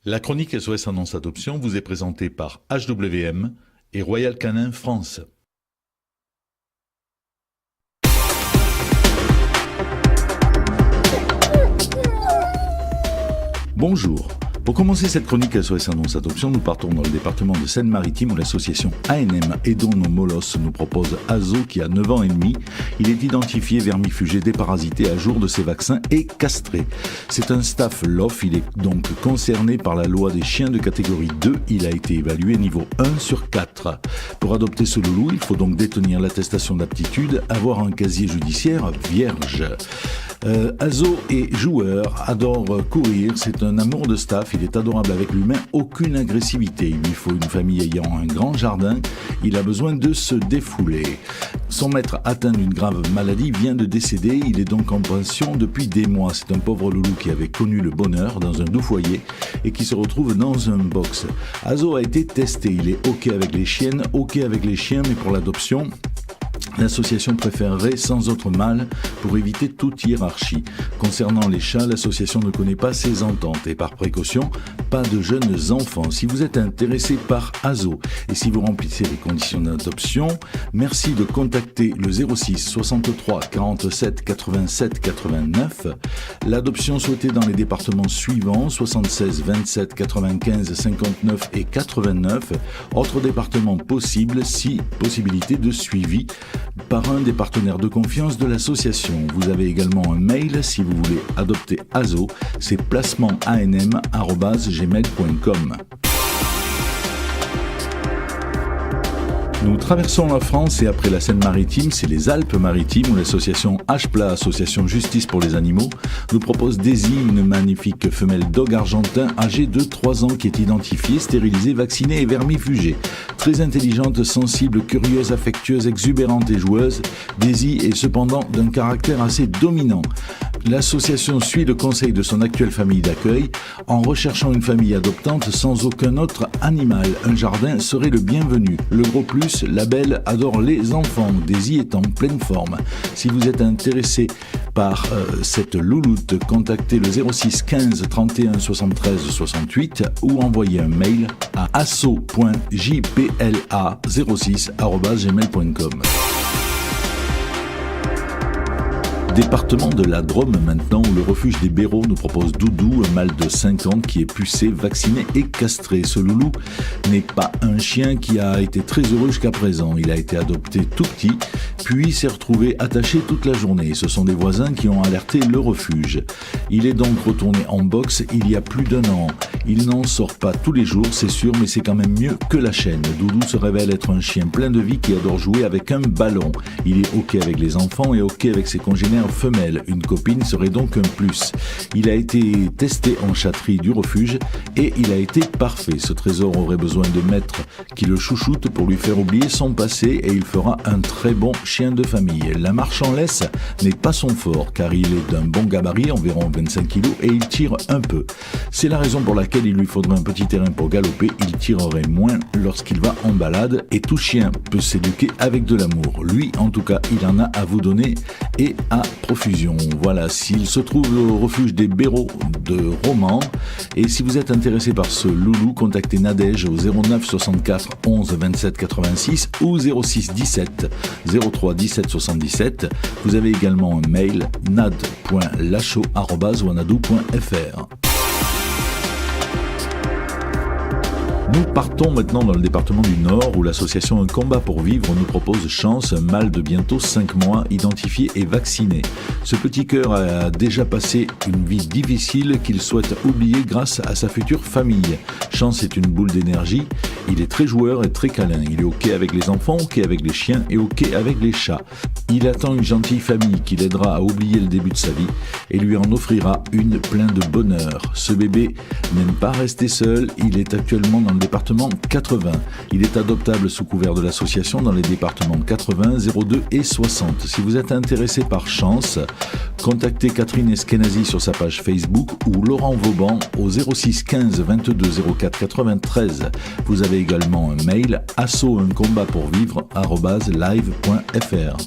La chronique SOS Annonce Adoption vous est présentée par HWM et Royal Canin France. Bonjour. Pour commencer cette chronique SOS Annonce Adoption, nous partons dans le département de Seine-Maritime où l'association ANM Aidons nos molosses nous propose Azo qui a 9 ans et demi. Il est identifié vermifugé, déparasité, à jour de ses vaccins et castré. C'est un staff LOF, il est donc concerné par la loi des chiens de catégorie 2. Il a été évalué niveau 1 sur 4. Pour adopter ce loulou, il faut donc détenir l'attestation d'aptitude, avoir un casier judiciaire vierge. Azo est joueur, adore courir, c'est un amour de staff, il est adorable avec l'humain, aucune agressivité. Il lui faut une famille ayant un grand jardin, il a besoin de se défouler. Son maître atteint d'une grave maladie vient de décéder, il est donc en pension depuis des mois. C'est un pauvre loulou qui avait connu le bonheur dans un doux foyer et qui se retrouve dans un box. Azo a été testé, il est OK avec les chiennes, OK avec les chiens, mais pour l'adoption, l'association préférerait sans autre mal pour éviter toute hiérarchie. Concernant les chats, l'association ne connaît pas ces ententes et par précaution, pas de jeunes enfants. Si vous êtes intéressé par Azo et si vous remplissez les conditions d'adoption, merci de contacter le 06 63 47 87 89. L'adoption souhaitée dans les départements suivants 76 27 95 59 et 89. Autres départements possibles si possibilité de suivi par un des partenaires de confiance de l'association. Vous avez également un mail si vous voulez adopter Azo, c'est placementanm@gmail.com. Nous traversons la France et après la Seine-Maritime, c'est les Alpes-Maritimes où l'association HPLA, Association Justice pour les Animaux, nous propose Daisy, une magnifique femelle dog argentin âgée de 3 ans qui est identifiée, stérilisée, vaccinée et vermifugée. Très intelligente, sensible, curieuse, affectueuse, exubérante et joueuse, Daisy est cependant d'un caractère assez dominant. L'association suit le conseil de son actuelle famille d'accueil en recherchant une famille adoptante sans aucun autre animal. Un jardin serait le bienvenu. Le gros plus, la belle adore les enfants. Daisy est en pleine forme. Si vous êtes intéressé par cette louloute, contactez le 06 15 31 73 68 ou envoyez un mail à asso.jpla06@gmail.com. Département de la Drôme maintenant où le refuge des Bérots nous propose Doudou, un mâle de 5 ans qui est pucé, vacciné et castré. Ce loulou n'est pas un chien qui a été très heureux jusqu'à présent. Il a été adopté tout petit, puis s'est retrouvé attaché toute la journée. Ce sont des voisins qui ont alerté le refuge. Il est donc retourné en box il y a plus d'1 an. Il n'en sort pas tous les jours, c'est sûr, mais c'est quand même mieux que la chaîne. Doudou se révèle être un chien plein de vie qui adore jouer avec un ballon. Il est OK avec les enfants et OK avec ses congénères femelle. Une copine serait donc un plus. Il a été testé en chatterie du refuge et il a été parfait. Ce trésor aurait besoin de maîtres qui le chouchoutent pour lui faire oublier son passé et il fera un très bon chien de famille. La marche en laisse n'est pas son fort car il est d'un bon gabarit, environ 25 kg et il tire un peu. C'est la raison pour laquelle il lui faudrait un petit terrain pour galoper. Il tirerait moins lorsqu'il va en balade et tout chien peut s'éduquer avec de l'amour. Lui, en tout cas, il en a à vous donner et à profusion. Voilà, s'il se trouve au refuge des Bérots de Romans et si vous êtes intéressé par ce loulou, contactez Nadège au 09 64 11 27 86 ou 06 17 03 17 77. Vous avez également un mail nad.lachaud@wanadoo.fr. Nous partons maintenant dans le département du Nord où l'association Un Combat pour Vivre nous propose Chance, un mâle de bientôt 5 mois, identifié et vacciné. Ce petit cœur a déjà passé une vie difficile qu'il souhaite oublier grâce à sa future famille. Chance est une boule d'énergie, il est très joueur et très câlin. Il est OK avec les enfants, OK avec les chiens et OK avec les chats. Il attend une gentille famille qui l'aidera à oublier le début de sa vie et lui en offrira une plein de bonheur. Ce bébé n'aime pas rester seul, il est actuellement dans le département 80. Il est adoptable sous couvert de l'association dans les départements 80, 02 et 60. Si vous êtes intéressé par Chance, contactez Catherine Eskenazi sur sa page Facebook ou Laurent Vauban au 06 15 22 04 93. Vous avez également un mail asso.uncombatpourvivre@live.fr.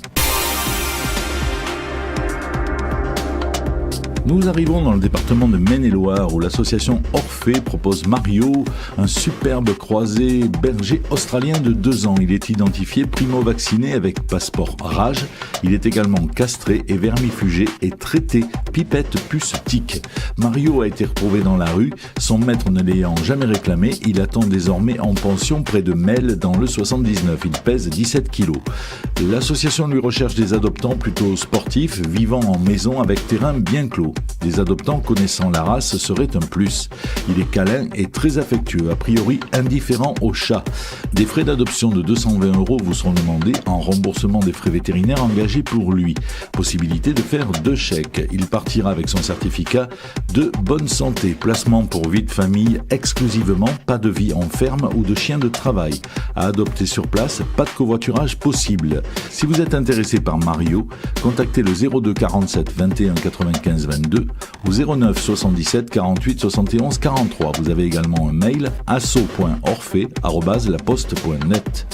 Nous arrivons dans le département de Maine-et-Loire où l'association Orphée propose Mario, un superbe croisé berger australien de 2 ans. Il est identifié primo-vacciné avec passeport rage. Il est également castré et vermifugé et traité pipette puce tique. Mario a été retrouvé dans la rue, son maître ne l'ayant jamais réclamé. Il attend désormais en pension près de Melle dans le 79. Il pèse 17 kilos. L'association lui recherche des adoptants plutôt sportifs, vivant en maison avec terrain bien clos. Des adoptants connaissant la race serait un plus. Il est câlin et très affectueux, a priori indifférent aux chats. Des frais d'adoption de 220 € vous seront demandés en remboursement des frais vétérinaires engagés pour lui. Possibilité de faire 2 chèques. Il partira avec son certificat de bonne santé. Placement pour vie de famille exclusivement, pas de vie en ferme ou de chien de travail. À adopter sur place, pas de covoiturage possible. Si vous êtes intéressé par Mario, contactez le 02 47 21 95 22 ou 09 77 48 71 43. Vous avez également un mail asso.orphée@laposte.net.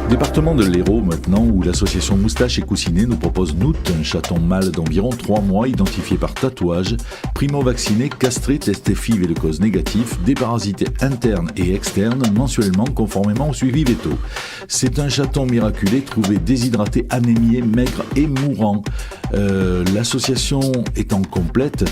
Département de l'Hérault maintenant, où l'association Moustache et Coussinet nous propose Nout, un chaton mâle d'environ 3 mois, identifié par tatouage, primo-vacciné, castré, testé FIV et le cause négatif, déparasité interne et externe, mensuellement conformément au suivi veto. C'est un chaton miraculé trouvé déshydraté, anémié, maigre et mourant. L'association étant complète,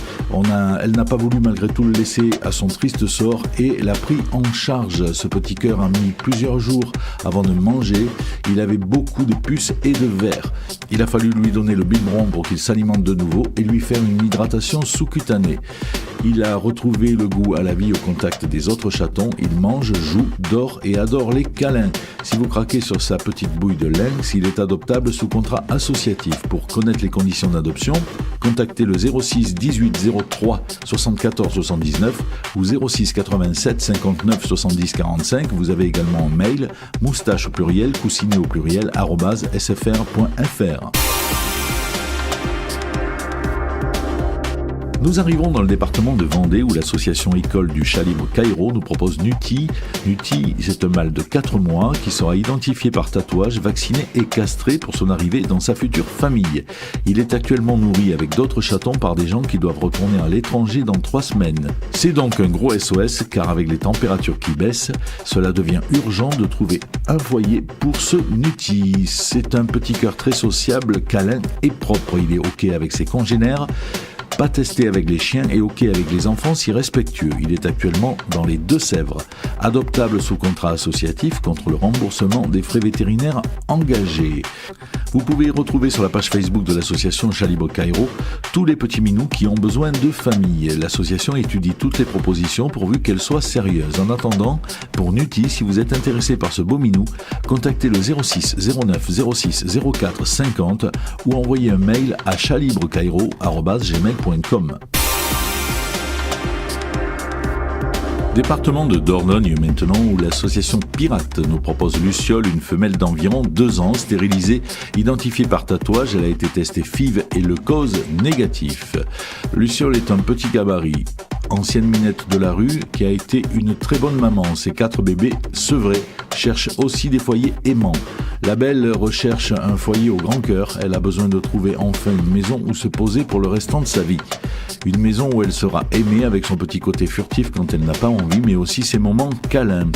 elle n'a pas voulu malgré tout le laisser à son triste sort et l'a pris en charge. Ce petit cœur a mis plusieurs jours avant de manger. Il avait beaucoup de puces et de vers. Il a fallu lui donner le biberon pour qu'il s'alimente de nouveau et lui faire une hydratation sous-cutanée. Il a retrouvé le goût à la vie au contact des autres chatons. Il mange, joue, dort et adore les câlins. Si vous craquez sur sa petite bouille de lynx, il est adoptable sous contrat associatif. Pour connaître les conditions d'adoption, contactez le 06 18 03 74 79 ou 06 87 59 70 45. Vous avez également un mail moustache au pluriel, coussinet au pluriel, @sfr.fr. Nous arrivons dans le département de Vendée où l'association École du Chat Libre Cairo nous propose Nuti. Nuti, c'est un mâle de 4 mois qui sera identifié par tatouage, vacciné et castré pour son arrivée dans sa future famille. Il est actuellement nourri avec d'autres chatons par des gens qui doivent retourner à l'étranger dans 3 semaines. C'est donc un gros SOS car avec les températures qui baissent, cela devient urgent de trouver un foyer pour ce Nuti. C'est un petit cœur très sociable, câlin et propre. Il est OK avec ses congénères. Pas testé avec les chiens et OK avec les enfants si respectueux. Il est actuellement dans les Deux-Sèvres. Adoptable sous contrat associatif contre le remboursement des frais vétérinaires engagés. Vous pouvez retrouver sur la page Facebook de l'association Chat Libre Cairo tous les petits minous qui ont besoin de famille. L'association étudie toutes les propositions pourvu qu'elles soient sérieuses. En attendant, pour Nuti, si vous êtes intéressé par ce beau minou, contactez le 06 09 06 04 50 ou envoyez un mail à chatlibrecairo@gmail.com. Département de Dordogne maintenant où l'association Pirate nous propose Luciole, une femelle d'environ 2 ans, stérilisée, identifiée par tatouage. Elle a été testée FIV et le cause négatif. Luciole est un petit gabarit, ancienne minette de la rue qui a été une très bonne maman. Ses 4 bébés sevrés cherchent aussi des foyers aimants. La belle recherche un foyer au grand cœur. Elle a besoin de trouver enfin une maison où se poser pour le restant de sa vie. Une maison où elle sera aimée avec son petit côté furtif quand elle n'a pas envie, mais aussi ses moments câlins.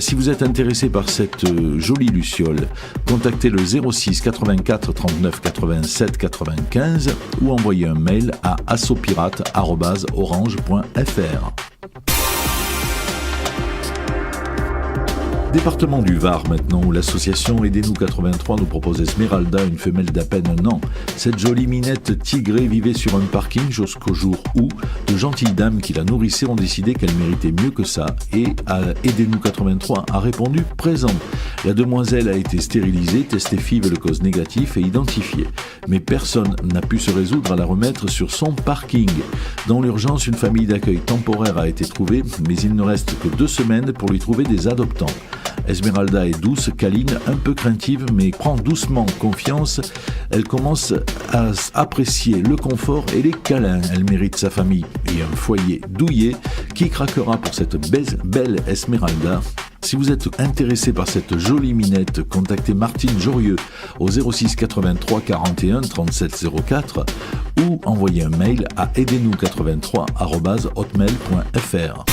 Si vous êtes intéressé par cette jolie luciole, contactez le 06 84 39 87 95 ou envoyez un mail à assopirate@orange.fr. Département du Var maintenant où l'association Aidez-nous 83 nous propose Esmeralda, une femelle d'à peine 1 an. Cette jolie minette tigrée vivait sur un parking jusqu'au jour où de gentilles dames qui la nourrissaient ont décidé qu'elle méritait mieux que ça et Aidez-nous 83 a répondu présent. La demoiselle a été stérilisée, testée FIV et le cause négatif et identifiée. Mais personne n'a pu se résoudre à la remettre sur son parking. Dans l'urgence, une famille d'accueil temporaire a été trouvée, mais il ne reste que 2 semaines pour lui trouver des adoptants. Esmeralda est douce, câline, un peu craintive, mais prend doucement confiance. Elle commence à apprécier le confort et les câlins. Elle mérite sa famille et un foyer douillet. Qui craquera pour cette belle Esmeralda? Si vous êtes intéressé par cette jolie minette, contactez Martine Jorieux au 06 83 41 37 04 ou envoyez un mail à aidez-nous83@hotmail.fr.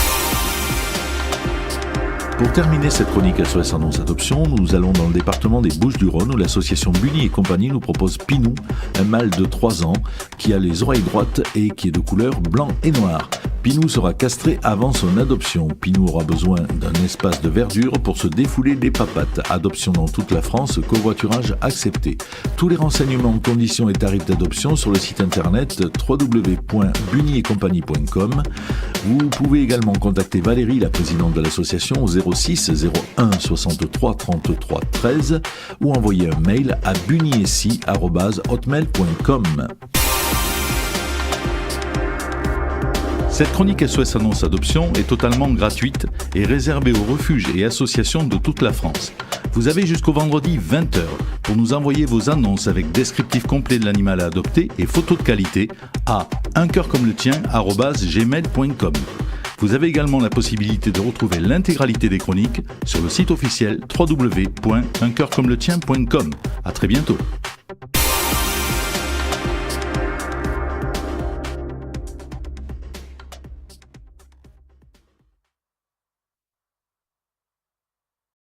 Pour terminer cette chronique SOS Annonce Adoption, nous allons dans le département des Bouches-du-Rhône où l'association Bunny et compagnie nous propose Pinou, un mâle de 3 ans qui a les oreilles droites et qui est de couleur blanc et noir. Pinou sera castré avant son adoption. Pinou aura besoin d'un espace de verdure pour se défouler les papates. Adoption dans toute la France, covoiturage accepté. Tous les renseignements, conditions et tarifs d'adoption sur le site internet www.bunnyetcompagnie.com. Vous pouvez également contacter Valérie, la présidente de l'association, au 06 01 63 33 13 ou envoyer un mail à bunnyessi@hotmail.com. Cette chronique SOS Annonce Adoption est totalement gratuite et réservée aux refuges et associations de toute la France. Vous avez jusqu'au vendredi 20h pour nous envoyer vos annonces avec descriptif complet de l'animal à adopter et photos de qualité à uncoeurcomeletien@gmail.com. Vous avez également la possibilité de retrouver l'intégralité des chroniques sur le site officiel www.uncoeurcomeletien.com. À très bientôt.